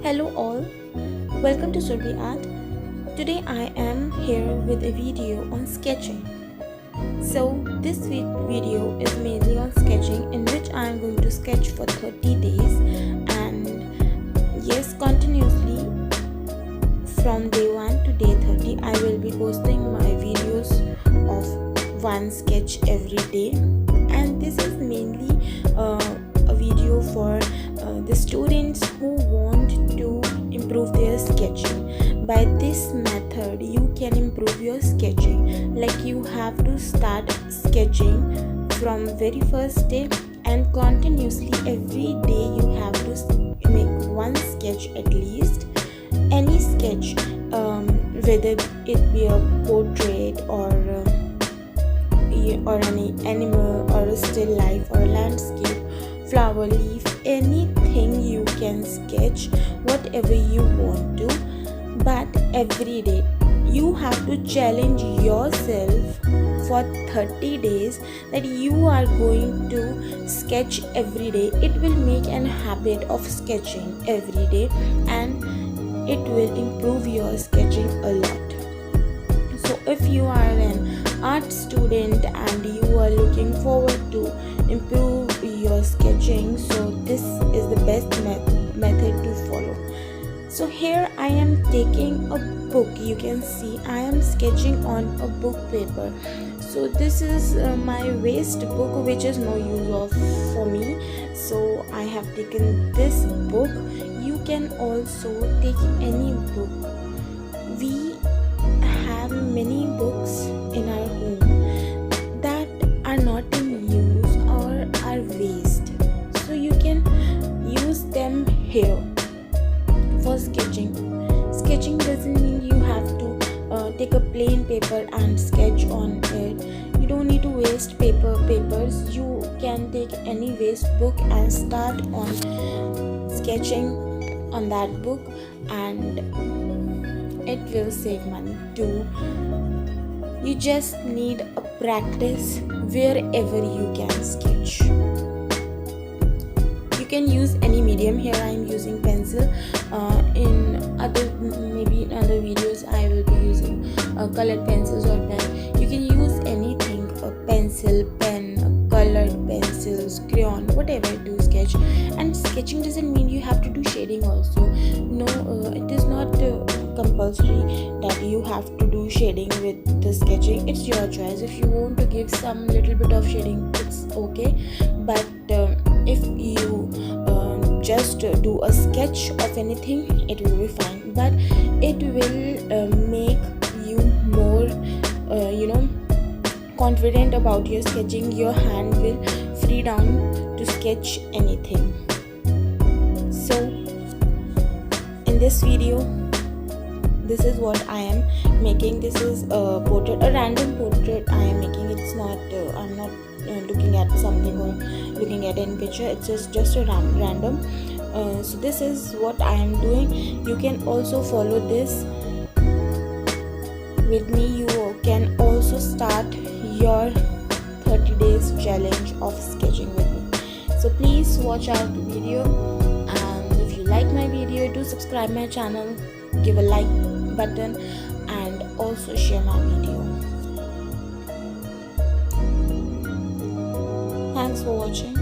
Hello all, welcome to Surbhiart. Today I am here with a video on sketching. So this video is mainly on sketching, in which I am going to sketch for 30 days and yes, continuously from day 1 to day 30 I will be posting my videos of one sketch every day, and this is mainly a video for the students who want to improve their sketching. By this method you can improve your sketching, like you have to start sketching from very first day and continuously every day you have to make one sketch at least, any sketch, whether it be a portrait or any animal or a still life or a landscape, flower, leaf, anything you can sketch, whatever you want to. But every day you have to challenge yourself for 30 days that you are going to sketch every day. It will make an habit of sketching every day and it will improve your sketching a lot. So if you are an art student and you are looking forward to improve your sketching, so this is the best method to follow. So here I am taking a book. You can see I am sketching on a book paper. So this is my waste book, which is no use of for me, so I have taken this book. You can also take any book. We have many books in our home that are not in use or are waste, so you can use them here for sketching. Sketching doesn't mean you have to take a plain paper and sketch on it. You don't need to waste papers. You can take any waste book and start on sketching on that book, and it will save money too. You just need a practice wherever you can sketch. You can use any medium. Here I am using pencil. In other videos I will be using colored pencils or pen. You can use anything, a pencil, pen, colored pencils, crayon, whatever to sketch. And sketching doesn't mean you have to do shading also. No, it is not compulsory that you have to do shading with the sketching. It's your choice. If you want to give some little bit of shading, it's okay, but if you just do a sketch of anything, it will be fine, but it will make you more confident about your sketching. Your hand will free down to sketch anything. So in this video, this is what I am making. This is a portrait, a random portrait I am making. It's not I'm not looking at something or looking at any picture. It's just a random. So this is what I am doing. You can also follow this with me. You can also start your 30 days challenge of sketching with me. So please watch out the video, and if you like my video, do subscribe my channel, give a like button, and also share my video. Thanks for watching.